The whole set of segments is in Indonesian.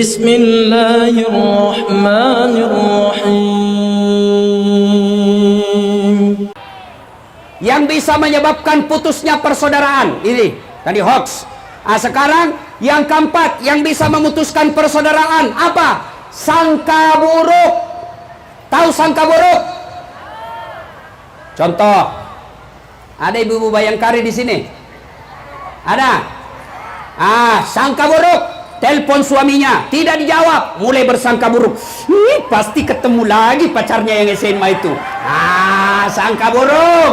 Bismillahirrahmanirrahim. Yang bisa menyebabkan putusnya persaudaraan ini tadi hoax. Sekarang yang keempat yang bisa memutuskan persaudaraan apa? Sangka buruk. Tahu sangka buruk? Contoh, ada ibu-ibu Bayangkari di sini? Ada? Sangka buruk. Telepon suaminya, tidak dijawab, mulai bersangka buruk. Pasti ketemu lagi pacarnya yang SMA itu. Sangka buruk.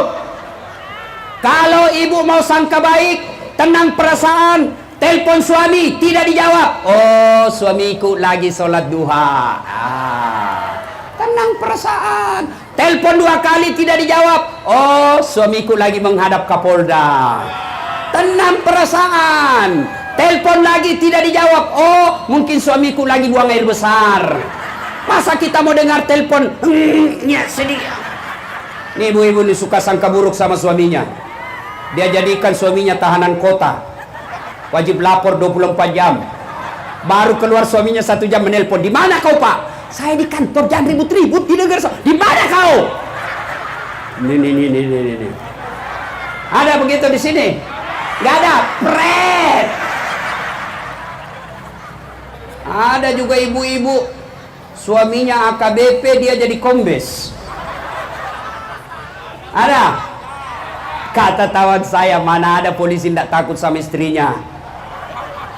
Kalau ibu mau sangka baik, tenang perasaan, telepon suami, tidak dijawab. Oh, suamiku lagi sholat duha. Tenang perasaan. Telepon 2 kali tidak dijawab. Oh, suamiku lagi menghadap Kapolda. Tenang perasaan. Telepon lagi tidak dijawab. Oh, mungkin suamiku lagi buang air besar. Masa kita mau dengar telepon? Sedih. Nih ibu-ibu ini suka sangka buruk sama suaminya. Dia jadikan suaminya tahanan kota. Wajib lapor 24 jam. Baru keluar suaminya 1 jam menelpon. Di mana kau, Pak? Saya di kantor, jangan ribut-ribut di negara. Di mana kau? Nih. Ada begitu di sini? Gak ada. Pret. Ada juga ibu-ibu suaminya AKBP, dia jadi kombes. Ada? Kata tawan saya, mana ada polisi tidak takut sama istrinya.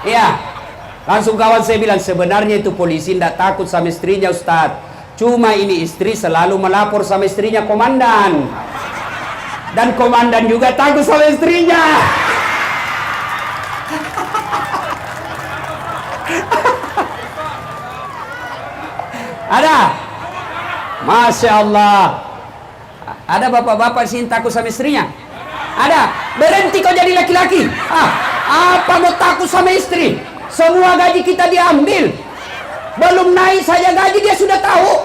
Iya. Langsung kawan saya bilang, sebenarnya itu polisi tidak takut sama istrinya, Ustadz. Cuma ini istri selalu melapor sama istrinya komandan. Dan komandan juga takut sama istrinya. Ada? Masya Allah. Ada bapak-bapak sini takut sama istrinya? Ada? Berhenti kau jadi laki-laki. Apa mau takut sama istri? Semua gaji kita diambil. Belum naik saja gaji dia sudah tahu.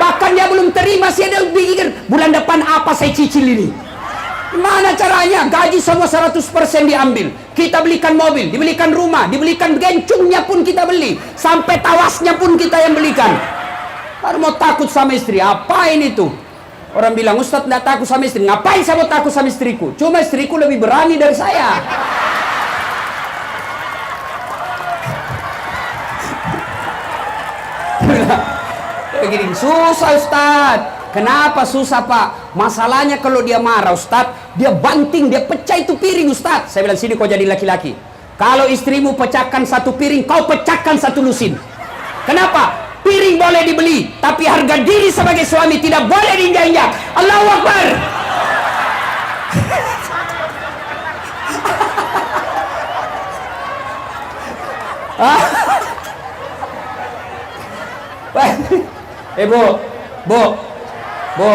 Bahkan dia belum terima, dia pikir bulan depan apa saya cicil ini. Mana caranya? Gaji semua 100% diambil. Kita belikan mobil, dibelikan rumah, dibelikan gencungnya pun kita beli. Sampai tawasnya pun kita yang belikan. Baru mau takut sama istri. Apain itu? Orang bilang, Ustadz tidak takut sama istri. Ngapain saya mau takut sama istriku? Cuma istriku lebih berani dari saya. Begini, susah Ustadz. Kenapa susah Pak? Masalahnya kalau dia marah Ustadz, dia banting, dia pecah itu piring Ustadz. Saya bilang, sini kau jadi laki-laki. Kalau istrimu pecahkan 1 piring, kau pecahkan 1 lusin. Kenapa? Piring boleh dibeli, tapi harga diri sebagai suami tidak boleh diinjak-injak. Allahu Akbar. Bu,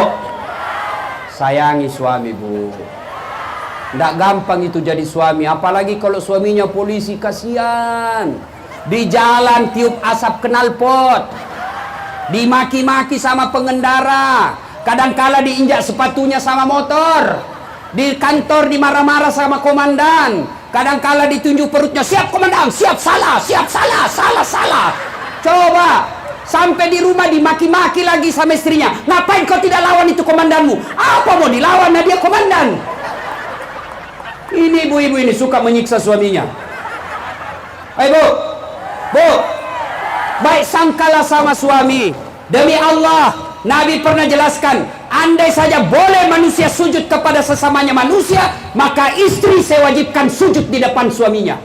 sayangi suami, Bu. Tidak gampang itu jadi suami, apalagi kalau suaminya polisi, kasihan. Di jalan tiup asap knalpot, dimaki-maki sama pengendara, kadangkala diinjak sepatunya sama motor, di kantor dimarah-marah sama komandan, kadangkala ditunjuk perutnya, siap komandan, siap salah. Coba sampai di rumah dimaki-maki lagi sama istrinya. Ngapain kau tidak lawan itu komandanmu? Apa mau dilawan? Nah dia komandan. Ini ibu-ibu ini suka menyiksa suaminya. Ayo Bu, baik sangkalah sama suami. Demi Allah, Nabi pernah jelaskan, andai saja boleh manusia sujud kepada sesamanya manusia, maka istri saya wajibkan sujud di depan suaminya.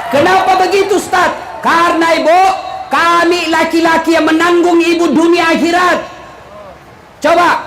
Kenapa begitu Ustaz? Karena ibu, kami laki-laki yang menanggung ibu dunia akhirat. Coba,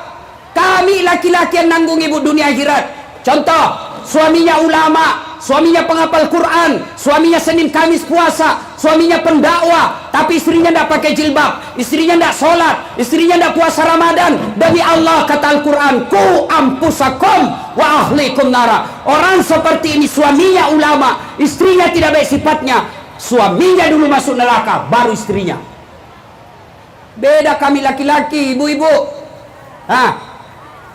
kami laki-laki yang menanggung ibu dunia akhirat. Contoh, suaminya ulama, suaminya penghafal Quran, suaminya Senin Kamis puasa, suaminya pendakwah, tapi istrinya tidak pakai jilbab, istrinya tidak sholat, istrinya tidak puasa Ramadan. Demi Allah, kata Al-Quran, ku ampusakum wa ahlikum nara. Orang seperti ini suaminya ulama, istrinya tidak baik sifatnya, suaminya dulu masuk neraka, baru istrinya. Beda kami laki-laki, ibu-ibu.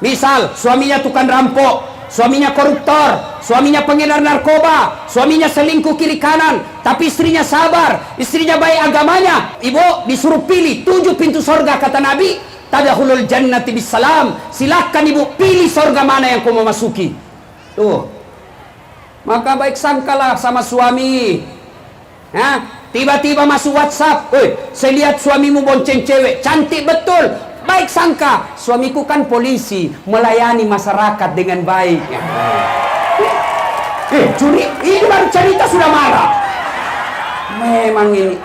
Misal suaminya tukang rampok, suaminya koruptor, suaminya pengedar narkoba, suaminya selingkuh kiri kanan, tapi istrinya sabar, istrinya baik agamanya. Ibu disuruh pilih 7 pintu sorga, kata Nabi, tadkhulul jannati bisalam. Silakan ibu pilih sorga mana yang kau mau masuki. Tuh. Maka baik sangkalah sama suami. Tiba-tiba masuk WhatsApp, saya lihat suamimu bonceng cewek, cantik betul. Baik sangka, suamiku kan polisi, melayani masyarakat dengan baik. Curi, ini baru cerita sudah marah. Memang ini.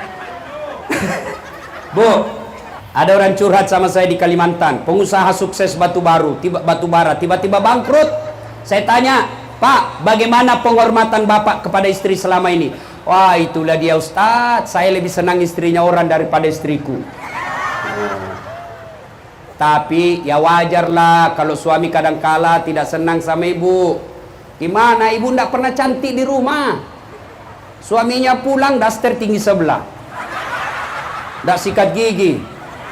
Bu, ada orang curhat sama saya di Kalimantan, pengusaha sukses batu bara, tiba-tiba bangkrut. Saya tanya, Pak, bagaimana penghormatan Bapak kepada istri selama ini? Wah, itulah dia Ustadz, saya lebih senang istrinya orang daripada istriku. Tapi ya wajarlah kalau suami kadangkala tidak senang sama ibu. Gimana, ibu tidak pernah cantik di rumah. Suaminya pulang daster tinggi sebelah, tidak sikat gigi,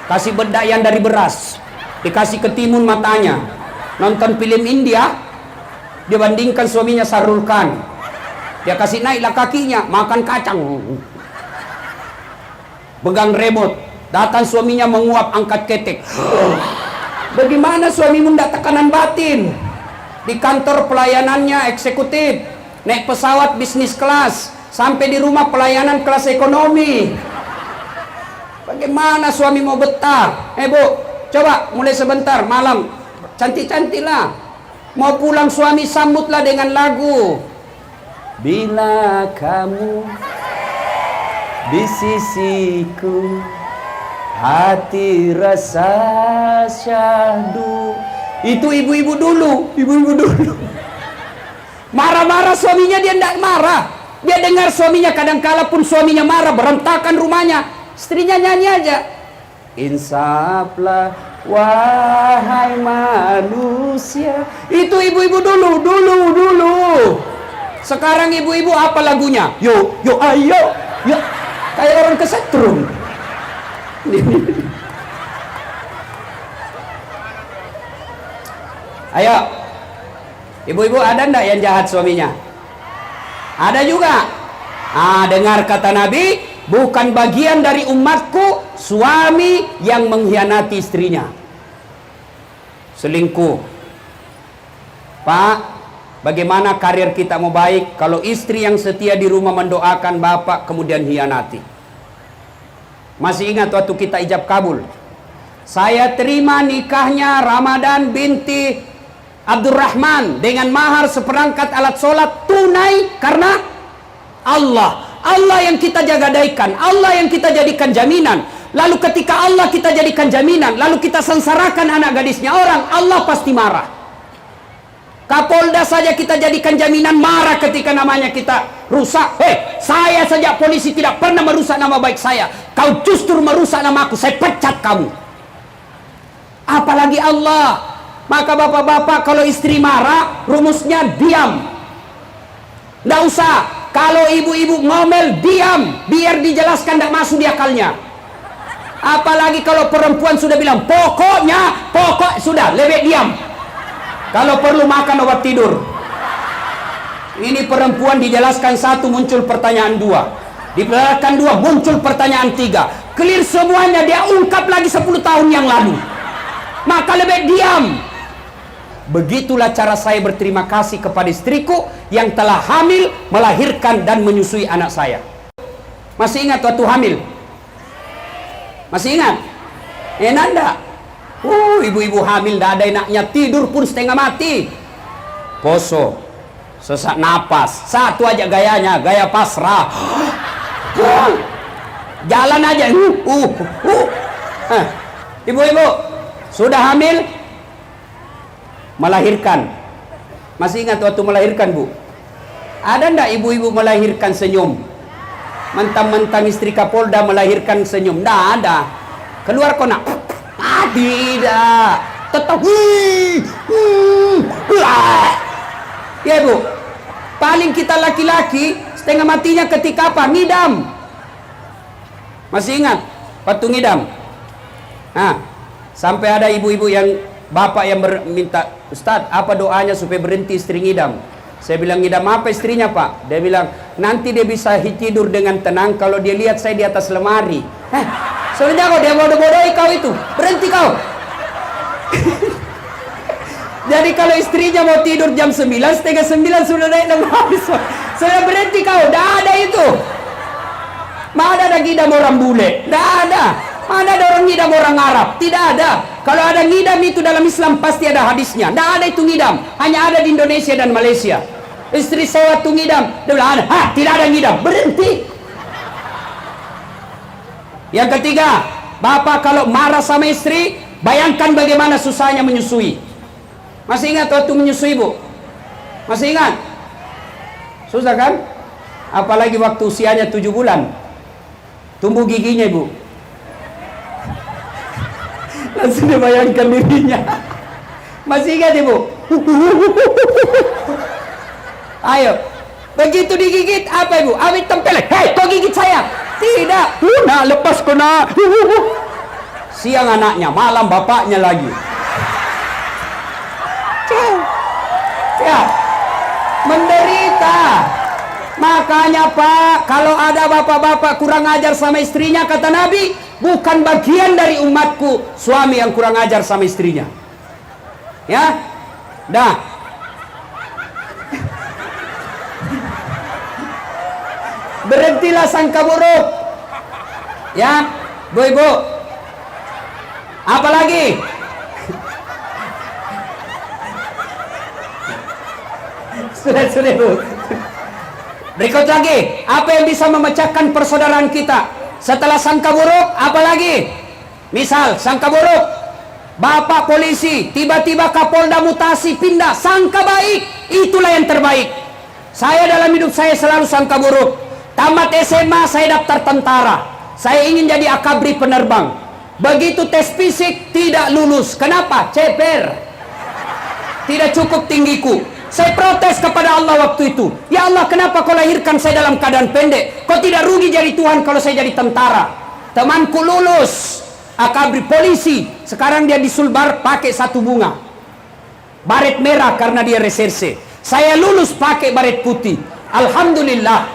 kasih bedak yang dari beras, dikasih ketimun matanya, nonton film India, dia bandingkan suaminya Shahrukh Khan, dia kasih naiklah kakinya, makan kacang, pegang remote. Datang suaminya menguap, angkat ketek. Bagaimana suamimu tidak tekanan batin? Di kantor pelayanannya eksekutif, naik pesawat bisnis kelas, sampai di rumah pelayanan kelas ekonomi. Bagaimana suami mau betah? Bu, coba mulai sebentar malam, cantik-cantiklah. Mau pulang suami sambutlah dengan lagu Bila Kamu di Sisiku, hati rasa syahdu. Itu ibu-ibu dulu. Marah-marah suaminya dia tidak marah. Dia dengar suaminya, kadangkala pun suaminya marah, berantakan rumahnya, istrinya nyanyi aja, insaflah wahai manusia. Itu ibu-ibu dulu. Sekarang ibu-ibu apa lagunya? Yo ayo, kayak orang kesetrum. Ayo, ibu-ibu, ada ndak yang jahat suaminya? Ada juga. Dengar kata Nabi, bukan bagian dari umatku suami yang mengkhianati istrinya, selingkuh. Pak, bagaimana karir kita mau baik kalau istri yang setia di rumah mendoakan bapak kemudian hianati? Masih ingat waktu kita ijab kabul, saya terima nikahnya Ramadan binti Abdurrahman dengan mahar seperangkat alat sholat tunai karena Allah yang kita jagadaikan, Allah yang kita jadikan jaminan. Lalu ketika Allah kita jadikan jaminan, lalu kita sengsarakan anak gadisnya orang, Allah pasti marah. Kapolda saja kita jadikan jaminan, marah ketika namanya kita rusak. Saya saja polisi tidak pernah merusak nama baik saya, kau justru merusak nama aku, saya pecat kamu. Apalagi Allah. Maka bapak-bapak kalau istri marah, rumusnya diam. Tidak usah. Kalau ibu-ibu ngomel, diam, biar dijelaskan, tidak masuk di akalnya. Apalagi kalau perempuan sudah bilang pokok, sudah, lebih diam. Kalau perlu makan obat tidur. Ini perempuan dijelaskan satu, muncul pertanyaan dua, dijelaskan dua, muncul pertanyaan tiga, clear semuanya, dia ungkap lagi 10 tahun yang lalu. Maka lebih diam. Begitulah cara saya berterima kasih kepada istriku yang telah hamil, melahirkan dan menyusui anak saya. Masih ingat waktu hamil? Masih ingat? Nanda. Ibu-ibu hamil tidak ada enaknya, tidur pun setengah mati. Poso, sesak napas, satu aja gayanya, gaya pasrah. Jalan aja. Ibu-ibu sudah hamil, melahirkan. Masih ingat waktu melahirkan, Bu? Ada ndak ibu-ibu melahirkan senyum? Mentang-mentang istri Kapolda melahirkan senyum? Ndak ada. Keluar kona. Tidak. Tetap. Ya, Bu. Paling kita laki-laki setengah matinya ketika apa? Ngidam. Masih ingat waktu ngidam? Sampai ada ibu-ibu yang bapak yang minta, Ustadz, apa doanya supaya berhenti istri ngidam? Saya bilang, ngidam apa istrinya pak? Dia bilang, nanti dia bisa tidur dengan tenang kalau dia lihat saya di atas lemari. Soalnya kau dia bodoh-bodohi kau itu, berhenti kau. Jadi kalau istrinya mau tidur jam 9, setengah 9 sudah naik lemari. Saya berhenti kau, tidak ada itu. Mana ada ngidam orang bule? Tidak ada. Mana ada orang ngidam orang Arab? Tidak ada. Kalau ada ngidam itu dalam Islam pasti ada hadisnya. Tidak ada itu ngidam. Hanya ada di Indonesia dan Malaysia. Istri saya waktu ngidam, dia bilang, tidak ada ngidam. Berhenti. Yang ketiga, bapak kalau marah sama istri, bayangkan bagaimana susahnya menyusui. Masih ingat waktu menyusui bu? Masih ingat? Susah kan? Apalagi waktu usianya 7 bulan. Tumbuh giginya ibu. Langsung dibayangkan dirinya. Masih ingat ibu? Ayo. Begitu digigit, apa ibu? Awit tempelek. Hei, kau gigit saya. Tidak. Nak, lepas kau nak. Siang anaknya, malam bapaknya lagi. Ya, menderita. Makanya pak, kalau ada bapak-bapak kurang ajar sama istrinya, kata Nabi, bukan bagian dari umatku suami yang kurang ajar sama istrinya. Ya, dah. Berhentilah sangka buruk. Ya, bu-ibu. Apalagi? Sudah bu. Berikut lagi, apa yang bisa memecahkan persaudaraan kita? Setelah sangka buruk, apa lagi? Misal, sangka buruk, bapak polisi, tiba-tiba Kapolda mutasi, pindah, sangka baik, itulah yang terbaik. Saya dalam hidup saya selalu sangka buruk. Tamat SMA, saya daftar tentara. Saya ingin jadi akabri penerbang. Begitu tes fisik, tidak lulus. Kenapa? Ceper. Tidak cukup tinggiku. Saya protes kepada Allah waktu itu. Ya Allah, kenapa kau lahirkan saya dalam keadaan pendek? Kau tidak rugi jadi Tuhan kalau saya jadi tentara. Temanku lulus akabri polisi, sekarang dia disulbar pakai 1 bunga, baret merah karena dia reserse. Saya lulus pakai baret putih. Alhamdulillah,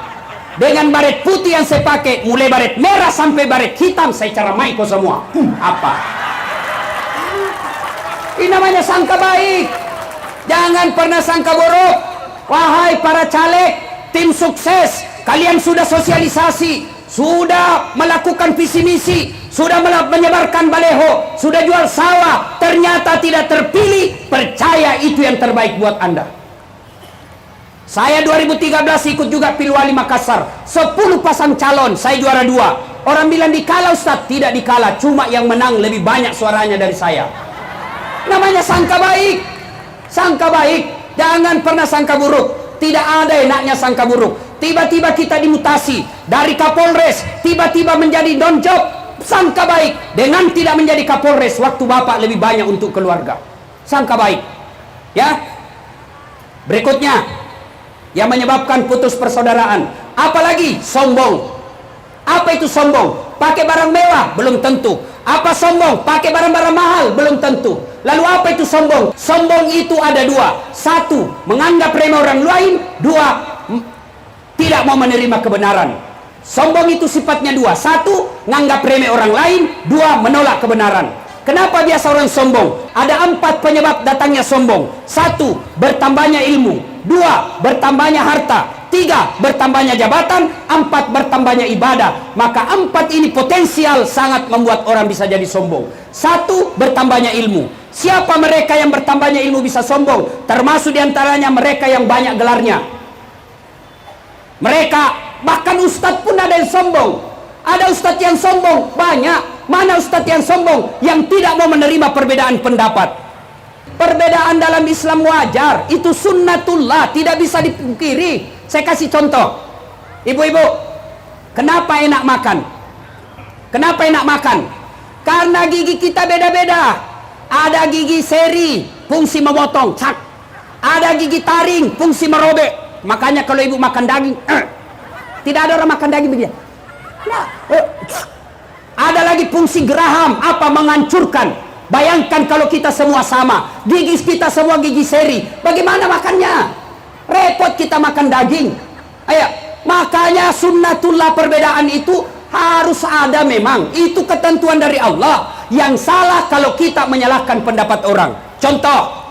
dengan baret putih yang saya pakai, mulai baret merah sampai baret hitam, saya caramai kau semua. Apa? Ini namanya sangka baik. Jangan pernah sangka buruk. Wahai para caleg, tim sukses, kalian sudah sosialisasi, sudah melakukan visi misi, sudah menyebarkan baleho, sudah jual sawah, ternyata tidak terpilih. Percaya itu yang terbaik buat Anda. Saya 2013 ikut juga Pilwali Makassar, 10 pasang calon, saya juara 2. Orang bilang dikalah Ustaz, tidak dikalah, cuma yang menang lebih banyak suaranya dari saya. Namanya sangka baik. Sangka baik, jangan pernah sangka buruk. Tidak ada enaknya sangka buruk. Tiba-tiba kita dimutasi dari Kapolres, tiba-tiba menjadi non-job. Sangka baik, dengan tidak menjadi Kapolres, waktu bapak lebih banyak untuk keluarga. Sangka baik. Ya. Berikutnya, yang menyebabkan putus persaudaraan, apalagi sombong. Apa itu sombong? Pakai barang mewah? Belum tentu. Apa sombong? Pakai barang-barang mahal? Belum tentu. Lalu apa itu sombong? Sombong itu ada 2. 1, menganggap remeh orang lain. 2, tidak mau menerima kebenaran. Sombong itu sifatnya 2. 1, menganggap remeh orang lain. 2, menolak kebenaran. Kenapa biasa orang sombong? Ada 4 penyebab datangnya sombong. 1, bertambahnya ilmu. 2, bertambahnya harta. 3, bertambahnya jabatan. 4, bertambahnya ibadah. Maka 4 ini potensial sangat membuat orang bisa jadi sombong. 1, bertambahnya ilmu. Siapa mereka yang bertambahnya ilmu bisa sombong? Termasuk diantaranya mereka yang banyak gelarnya. Mereka, bahkan ustadz pun ada yang sombong. Ada ustadz yang sombong, banyak. Mana ustadz yang sombong? Yang tidak mau menerima perbedaan pendapat. Perbedaan dalam Islam wajar, itu sunnatullah, tidak bisa dipungkiri. Saya kasih contoh. Ibu-ibu, kenapa enak makan? Kenapa enak makan? Karena gigi kita beda-beda. Ada gigi seri, fungsi memotong, cak. Ada gigi taring, fungsi merobek. Makanya kalau ibu makan daging, tidak ada orang makan daging begini. Nah, ada lagi fungsi geraham, apa? Menghancurkan. Bayangkan kalau kita semua sama, gigi kita semua gigi seri, bagaimana makannya? Repot kita makan daging. Ayo, makanya sunnatullah, perbedaan itu harus ada memang. Itu ketentuan dari Allah. Yang salah kalau kita menyalahkan pendapat orang. Contoh,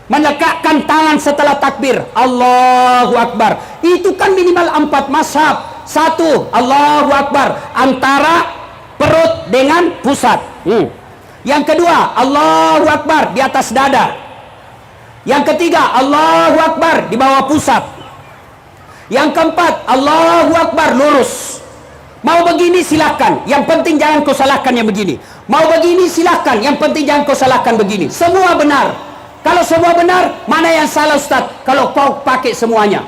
melekatkan tangan setelah takbir, Allahu Akbar, itu kan minimal 4 mazhab. 1, Allahu Akbar antara perut dengan pusat. Yang kedua, Allahu Akbar di atas dada. Yang ketiga, Allahu Akbar di bawah pusat. Yang keempat, Allahu Akbar lurus. Mau begini silakan, yang penting jangan kau salahkan yang begini. Mau begini silakan, yang penting jangan kau salahkan begini. Semua benar. Kalau semua benar, mana yang salah Ustaz? Kalau kau pakai semuanya.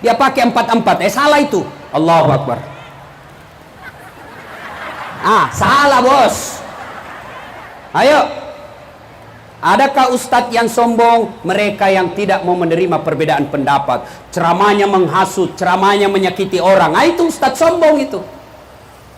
Dia pakai 4-4, salah itu. Allahu Akbar. Salah bos. Ayo. Adakah Ustadz yang sombong? Mereka yang tidak mau menerima perbedaan pendapat. Ceramahnya menghasut, ceramahnya menyakiti orang. Itu Ustadz sombong itu.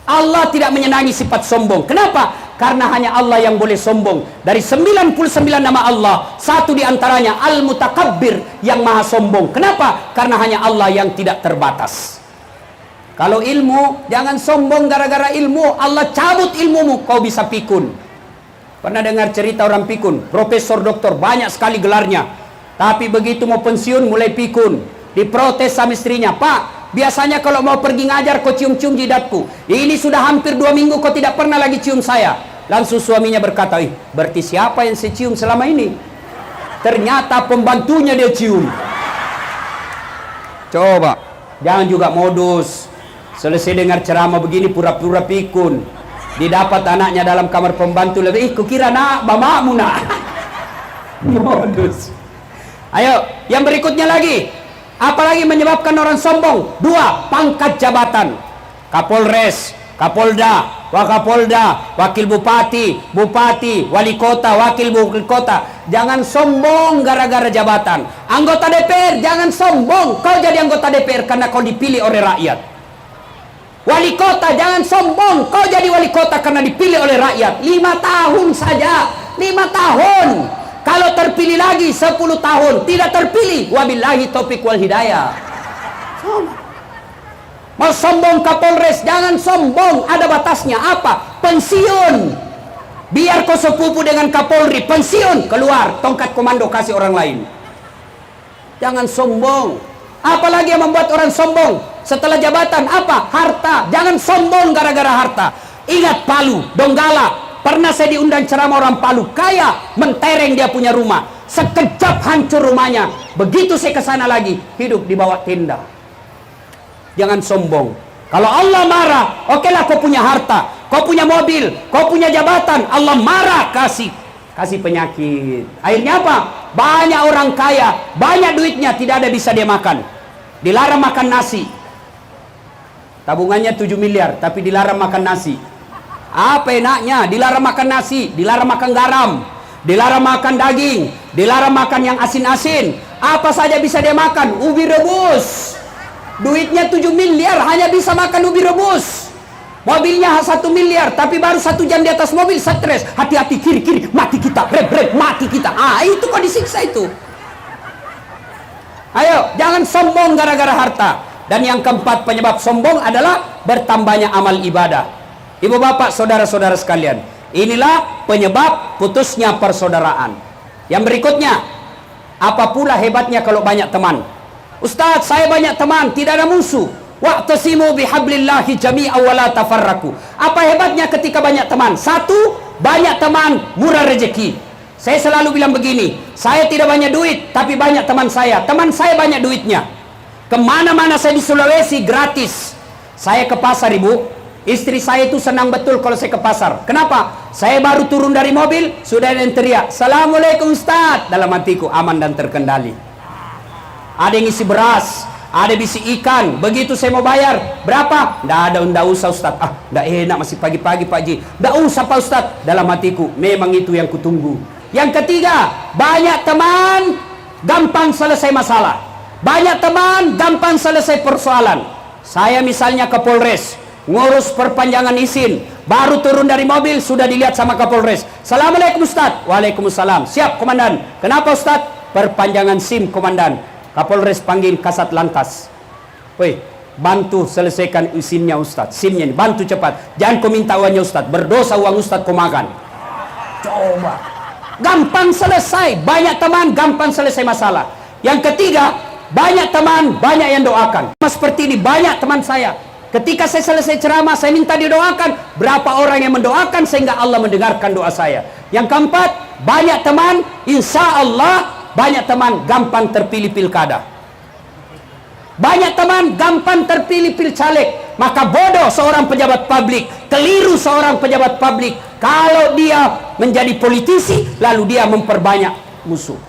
Allah tidak menyenangi sifat sombong. Kenapa? Karena hanya Allah yang boleh sombong. Dari 99 nama Allah, satu diantaranya Al-Mutakabbir, yang maha sombong. Kenapa? Karena hanya Allah yang tidak terbatas. Kalau ilmu, jangan sombong gara-gara ilmu. Allah cabut ilmumu, kau bisa pikun. Pernah dengar cerita orang pikun? Profesor, doktor, banyak sekali gelarnya. Tapi begitu mau pensiun, mulai pikun. Diprotes sama istrinya, Pak, biasanya kalau mau pergi ngajar kau cium-cium jidatku. Ini sudah hampir 2 minggu kau tidak pernah lagi cium saya. Langsung suaminya berkata, berarti siapa yang saya cium selama ini? Ternyata pembantunya dia cium. Coba, jangan juga modus. Selesai dengar ceramah begini pura-pura pikun. Didapat anaknya dalam kamar pembantu, lebih kukira nak bamamu nak. Modus. Ayo, yang berikutnya lagi. Apalagi menyebabkan orang sombong? 2, pangkat jabatan. Kapolres, Kapolda, Wakapolda, Wakil Bupati, Bupati, Wali Kota, Wakil Wali Kota. Jangan sombong gara-gara jabatan. Anggota DPR, jangan sombong. Kau jadi anggota DPR karena kau dipilih oleh rakyat. Wali Kota, jangan sombong. Kau jadi wali kota karena dipilih oleh rakyat. 5 tahun saja, 5 tahun. Kalau terpilih lagi 10 tahun, tidak terpilih, wabillahi taufik wal hidayah. Mau sombong Kapolres, jangan sombong, ada batasnya. Apa? Pensiun. Biar kau sepupu dengan Kapolri, pensiun, keluar, tongkat komando kasih orang lain. Jangan sombong. Apalagi yang membuat orang sombong setelah jabatan? Apa? Harta. Jangan sombong gara-gara harta. Ingat Palu, Donggala. Pernah saya diundang ceramah orang Palu, kaya, mentereng dia punya rumah. Sekejap hancur rumahnya. Begitu saya ke sana lagi, hidup di bawah tenda. Jangan sombong. Kalau Allah marah, okelah kau punya harta, kau punya mobil, kau punya jabatan, Allah marah, kasih penyakit. Akhirnya apa? Banyak orang kaya, banyak duitnya, tidak ada bisa dia makan. Dilarang makan nasi. Tabungannya 7 miliar, tapi dilarang makan nasi. Apa enaknya? Dilarang makan nasi, dilarang makan garam, dilarang makan daging, dilarang makan yang asin-asin. Apa saja bisa dia makan? Ubi rebus. Duitnya 7 miliar, hanya bisa makan ubi rebus. Mobilnya 1 miliar, tapi baru 1 jam di atas mobil, stres. Hati-hati, kiri-kiri, mati kita, rep, mati kita. Itu kok disiksa itu. Ayo, jangan sombong gara-gara harta. Dan yang keempat penyebab sombong adalah bertambahnya amal ibadah. Ibu bapak, saudara-saudara sekalian, inilah penyebab putusnya persaudaraan. Yang berikutnya, apa pula hebatnya kalau banyak teman? Ustaz, saya banyak teman, tidak ada musuh. Wa'tasimu bihablillahi jami'a wa la tafarraku. Apa hebatnya ketika banyak teman? 1, banyak teman, murah rezeki. Saya selalu bilang begini, saya tidak banyak duit, tapi banyak teman saya. Teman saya banyak duitnya. Kemana-mana saya di Sulawesi, gratis. Saya ke pasar, ibu. Istri saya itu senang betul kalau saya ke pasar. Kenapa? Saya baru turun dari mobil, sudah ada yang teriak, Assalamualaikum Ustaz. Dalam hatiku, aman dan terkendali. Ada yang isi beras, ada bisi ikan. Begitu saya mau bayar, berapa? Nggak usah Ustaz. Nggak enak, masih pagi-pagi Pak Ji. Nggak usah Pak Ustaz. Dalam hatiku, memang itu yang kutunggu. Yang ketiga, banyak teman, gampang selesai masalah. Banyak teman, gampang selesai persoalan. Saya misalnya ke Polres, ngurus perpanjangan izin, Baru turun dari mobil, sudah dilihat sama Kapolres. Assalamualaikum Ustaz. Waalaikumsalam. Siap komandan. Kenapa Ustaz? Perpanjangan SIM komandan. Kapolres panggil Kasat Lantas. Woi, bantu selesaikan SIM-nya Ustaz. SIM-nya ini, bantu cepat. Jangan kau minta uangnya Ustaz. Berdosa uang Ustaz kau makan. Coba. Gampang selesai. Banyak teman, gampang selesai masalah. Yang ketiga, banyak teman, banyak yang doakan. Seperti ini, banyak teman saya. Ketika saya selesai ceramah, saya minta didoakan. Berapa orang yang mendoakan sehingga Allah mendengarkan doa saya. Yang keempat, banyak teman, insya Allah banyak teman gampang terpilih pilkada. Banyak teman gampang terpilih pilcaleg. Maka bodoh seorang pejabat publik, keliru seorang pejabat publik kalau dia menjadi politisi lalu dia memperbanyak musuh.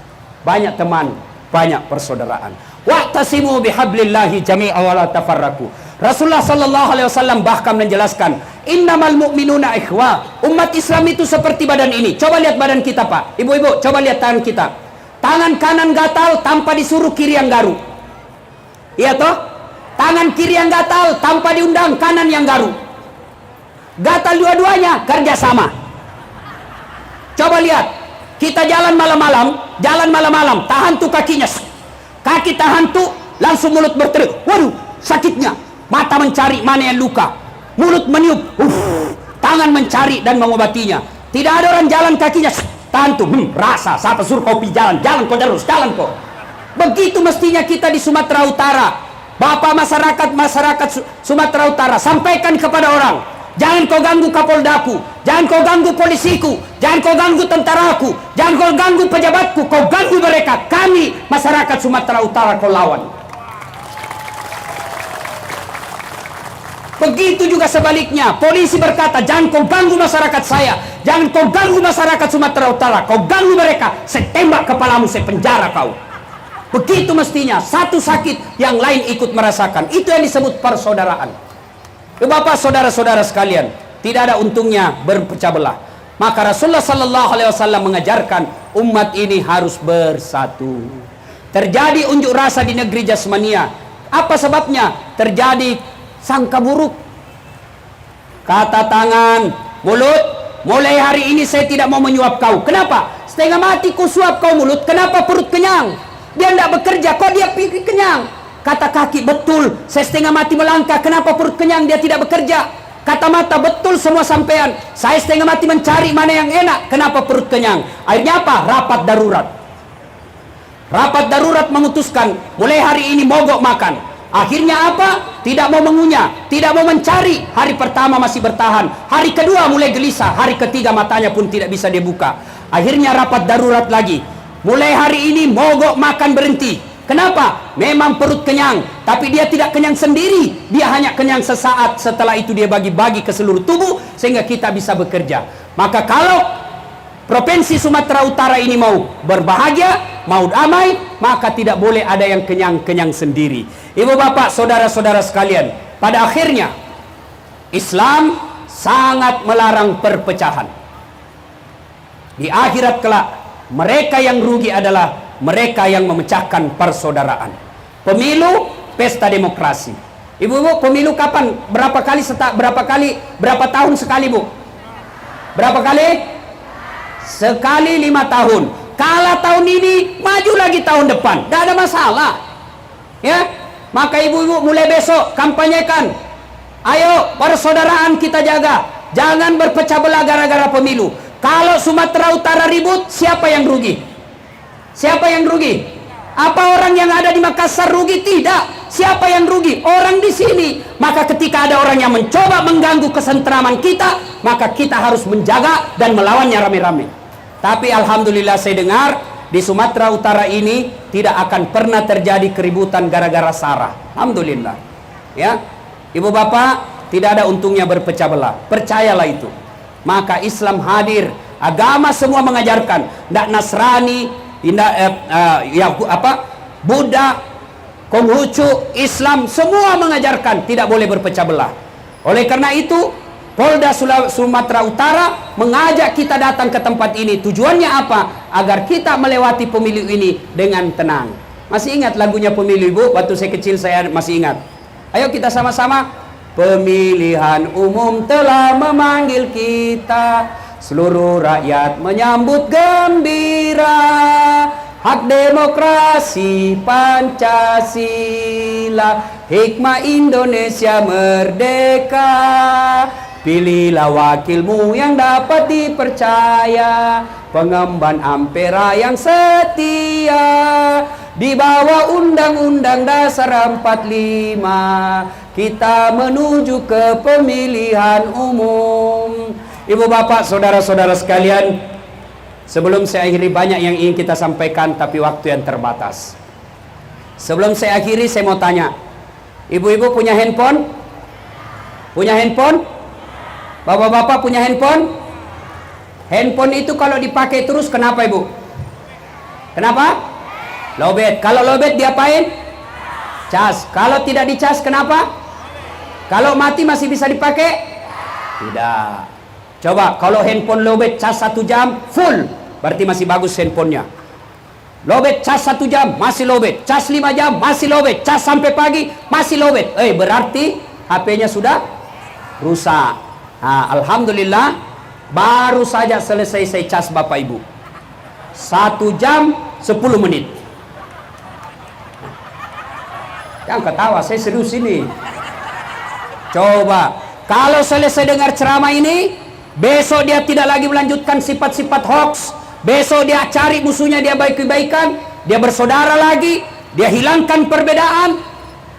Banyak teman, banyak persaudaraan. Wa'tasimu bihablillahi jami'a wa la tafarraqu. Rasulullah sallallahu alaihi wasallam bahkan menjelaskan, innamal mu'minuna ikhwah. Umat Islam itu seperti badan ini. Coba lihat badan kita, Pak. Ibu-ibu, coba lihat tangan kita. Tangan kanan gatal tanpa disuruh kiri yang garu. Iya toh? Tangan kiri yang gatal tanpa diundang kanan yang garu. Gatal dua-duanya kerja sama. Coba lihat. Kita jalan malam-malam, tahan tuh kakinya. Kaki tahan tuh, langsung mulut berteriak. Waduh, sakitnya. Mata mencari mana yang luka, mulut meniup, tangan mencari dan mengobatinya. Tidak ada orang jalan kakinya tahan tuh, rasa siapa suruh kopi jalan kau terus, jalan kau. Begitu mestinya kita di Sumatera Utara. Bapak masyarakat Sumatera Utara, sampaikan kepada orang, jangan kau ganggu Kapoldaku, jangan kau ganggu polisiku, jangan kau ganggu tentaraku, jangan kau ganggu pejabatku, kau ganggu mereka. Kami masyarakat Sumatera Utara kau lawan. Begitu juga sebaliknya, polisi berkata, jangan kau ganggu masyarakat saya, jangan kau ganggu masyarakat Sumatera Utara, kau ganggu mereka, saya tembak kepalamu, saya penjara kau. Begitu mestinya, satu sakit, yang lain ikut merasakan. Itu yang disebut persaudaraan. Bapak, saudara-saudara sekalian, tidak ada untungnya berpecah belah. Maka Rasulullah sallallahu alaihi wasallam mengajarkan umat ini harus bersatu. Terjadi unjuk rasa di negeri Jasmania. Apa sebabnya? Terjadi sangka buruk. Kata tangan, mulut, mulai hari ini saya tidak mau menyuap kau. Kenapa? Setengah mati ku suap kau mulut, kenapa perut kenyang? Dia tidak bekerja, kok dia pikir kenyang? Kata kaki, betul, saya setengah mati melangkah, kenapa perut kenyang? Dia tidak bekerja. Kata mata, betul semua sampean, saya setengah mati mencari mana yang enak, kenapa perut kenyang? Akhirnya apa? Rapat darurat. Rapat darurat memutuskan, mulai hari ini mogok makan. Akhirnya apa? Tidak mau mengunyah, tidak mau mencari. Hari pertama masih bertahan, hari kedua mulai gelisah, hari ketiga matanya pun tidak bisa dibuka. Akhirnya rapat darurat lagi. Mulai hari ini mogok makan berhenti. Kenapa? Memang perut kenyang, tapi dia tidak kenyang sendiri. Dia hanya kenyang sesaat, setelah itu dia bagi-bagi ke seluruh tubuh sehingga kita bisa bekerja. Maka kalau Provinsi Sumatera Utara ini mau berbahagia, mau damai, maka tidak boleh ada yang kenyang-kenyang sendiri. Ibu bapak, saudara-saudara sekalian, pada akhirnya Islam sangat melarang perpecahan. Di akhirat kelak, mereka yang rugi adalah mereka yang memecahkan persaudaraan. Pemilu, pesta demokrasi. Ibu-ibu, pemilu kapan? Berapa tahun sekali, Bu? Berapa kali? Sekali 5 tahun. Kalah tahun ini, maju lagi tahun depan, tidak ada masalah. Ya, maka ibu-ibu mulai besok kampanyekan. Ayo persaudaraan kita jaga, jangan berpecah belah gara-gara pemilu. Kalau Sumatera Utara ribut, siapa yang rugi? Siapa yang rugi? Apa orang yang ada di Makassar rugi? Tidak. Siapa yang rugi? Orang di sini. Maka ketika ada orang yang mencoba mengganggu kesentraman kita, maka kita harus menjaga dan melawannya rame-rame. Tapi alhamdulillah saya dengar di Sumatera Utara ini tidak akan pernah terjadi keributan gara-gara sara. Alhamdulillah. Ya, ibu bapak, tidak ada untungnya berpecah belah. Percayalah itu. Maka Islam hadir, agama semua mengajarkan. Tidak Nasrani, Buddha, Konghucu, Islam semua mengajarkan tidak boleh berpecah belah. Oleh karena itu Polda Sumatera Utara mengajak kita datang ke tempat ini. Tujuannya apa? Agar kita melewati pemilu ini dengan tenang. Masih ingat lagunya pemilu, Ibu? Waktu saya kecil saya masih ingat. Ayo kita sama-sama Pemilihan umum telah memanggil kita, seluruh rakyat menyambut gembira. Hak demokrasi Pancasila, hikmah Indonesia merdeka. Pilihlah wakilmu yang dapat dipercaya, pengemban ampera yang setia. Di bawah Undang-Undang Dasar 45, kita menuju ke pemilihan umum. Ibu bapak, saudara-saudara sekalian, sebelum saya akhiri, banyak yang ingin kita sampaikan, tapi waktu yang terbatas. Sebelum saya akhiri, saya mau tanya, ibu-ibu punya handphone? Punya handphone? Bapak-bapak punya handphone? Handphone itu kalau dipakai terus, kenapa ibu? Kenapa? Lowbat. Kalau lowbat diapain? Cas. Kalau tidak dicas, kenapa? Kalau mati masih bisa dipakai? Tidak. Coba, kalau handphone lowbat cas 1 jam, full, berarti masih bagus handphonenya. Lowbat cas 1 jam, masih lowbat. Cas 5 jam, masih lowbat. Cas sampai pagi, masih lowbat. Berarti HP-nya sudah rusak. Alhamdulillah, baru saja selesai saya cas bapak ibu. 1 jam 10 menit. Jangan ketawa, saya serius ini. Coba, kalau selesai dengar ceramah ini, besok dia tidak lagi melanjutkan sifat-sifat hoax. Besok dia cari musuhnya, dia baik-baikan, dia bersaudara lagi, dia hilangkan perbedaan.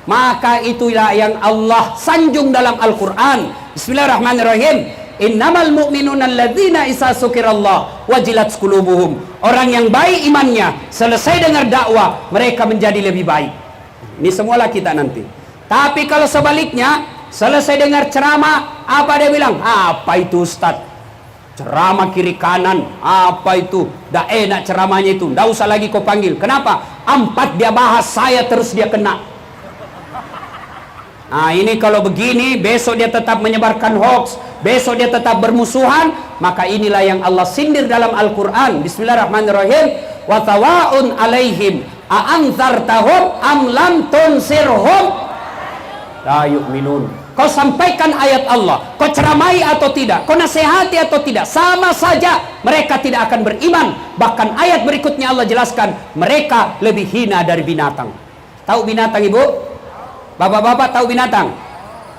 Maka itulah yang Allah sanjung dalam Al-Quran. Bismillahirrahmanirrahim. Innamal mu'minuna alladzina isa sukirallah wajilat qulubuhum. Orang yang baik imannya, selesai dengar dakwah, mereka menjadi lebih baik. Ini semualah kita nanti. Tapi kalau sebaliknya, selesai dengar ceramah, apa dia bilang? Apa itu Ustaz? Ceramah kiri kanan, apa itu? Dah enak ceramahnya itu, dah usah lagi kau panggil. Kenapa? 4 dia bahas, saya terus dia kena. Ini kalau begini, besok dia tetap menyebarkan hoax, besok dia tetap bermusuhan. Maka inilah yang Allah sindir dalam Al-Quran. Bismillahirrahmanirrahim. Wa tawa'un alaihim a'anzartahum am lam tunsirhum la yu'minun. Kau sampaikan ayat Allah, kau ceramai atau tidak, kau nasihati atau tidak, sama saja mereka tidak akan beriman. Bahkan ayat berikutnya Allah jelaskan, mereka lebih hina dari binatang. Tahu binatang ibu? Bapak-bapak tahu binatang?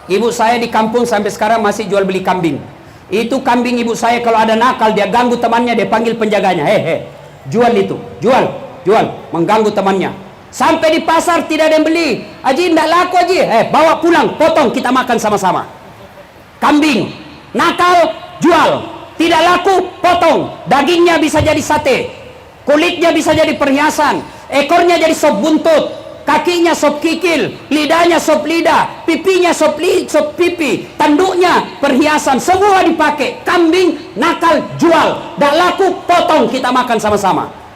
Ibu saya di kampung sampai sekarang masih jual beli kambing. Itu kambing ibu saya kalau ada nakal, dia ganggu temannya, dia panggil penjaganya, jual itu, jual, mengganggu temannya. Sampai di pasar tidak ada yang beli. Haji, tidak laku Haji. Bawa pulang, potong, kita makan sama-sama. Kambing, nakal, jual. Tidak laku, potong. Dagingnya bisa jadi sate. Kulitnya bisa jadi perhiasan. Ekornya jadi sop buntut. Kakinya sop kikil. Lidahnya sop lidah. Pipinya sop pipi. Tanduknya perhiasan. Semua dipakai. Kambing, nakal, jual. Tidak laku, potong, kita makan sama-sama.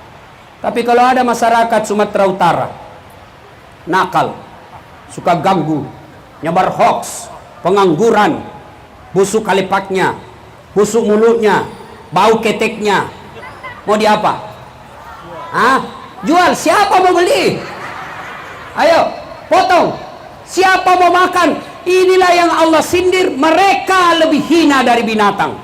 Tapi kalau ada masyarakat Sumatera Utara nakal, suka ganggu, nyebar hoax, pengangguran, busuk kalipaknya, busuk mulutnya, bau keteknya, mau diapa? Jual. Siapa mau beli? Ayo, potong. Siapa mau makan? Inilah yang Allah sindir, mereka lebih hina dari binatang.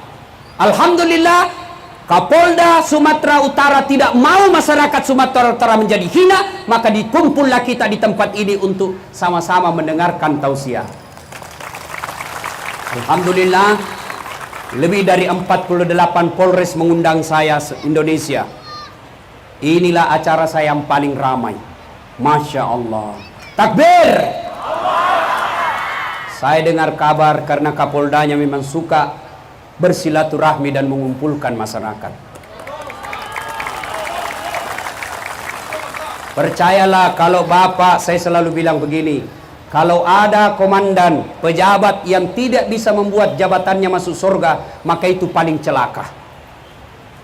Alhamdulillah, Kapolda Sumatera Utara tidak mau masyarakat Sumatera Utara menjadi hina, maka dikumpullah kita di tempat ini untuk sama-sama mendengarkan tausiah. Alhamdulillah, lebih dari 48 Polres mengundang saya se-Indonesia. Inilah acara saya yang paling ramai. Masya Allah. Takbir. Saya dengar kabar karena Kapoldanya memang suka bersilaturahmi dan mengumpulkan masyarakat. Percayalah, kalau Bapak, saya selalu bilang begini, kalau ada komandan, pejabat yang tidak bisa membuat jabatannya masuk surga, maka itu paling celaka.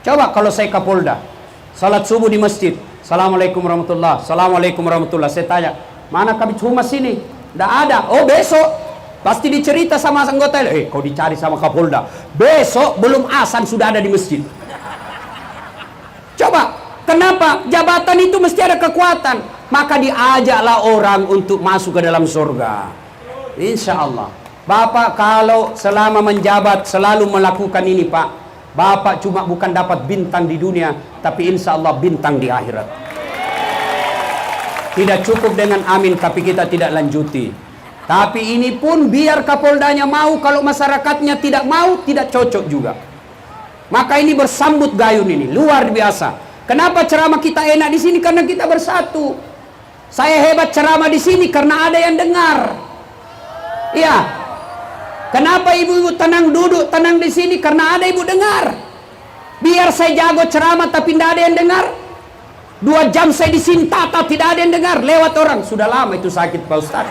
Coba kalau saya Kapolda, salat subuh di masjid, Assalamualaikum warahmatullah, Assalamualaikum warahmatullah, saya tanya, mana Kabid Humas ini? Tidak ada. Oh, besok pasti dicerita sama anggota, kau dicari sama Kapolda. Besok belum azan sudah ada di masjid. Coba, kenapa? Jabatan itu mesti ada kekuatan. Maka diajaklah orang untuk masuk ke dalam surga. Insya Allah. Bapak kalau selama menjabat selalu melakukan ini Pak, Bapak cuma bukan dapat bintang di dunia, tapi insya Allah bintang di akhirat. Tidak cukup dengan amin, tapi kita tidak lanjuti. Tapi ini pun biar Kapoldanya mau, kalau masyarakatnya tidak mau, tidak cocok juga. Maka ini bersambut gayun ini, luar biasa. Kenapa ceramah kita enak di sini? Karena kita bersatu. Saya hebat ceramah di sini karena ada yang dengar. Iya. Kenapa ibu-ibu tenang duduk, tenang di sini? Karena ada ibu dengar. Biar saya jago ceramah tapi tidak ada yang dengar. 2 jam saya di sini tata, tidak ada yang dengar. Lewat orang. Sudah lama itu sakit Pak Ustaz.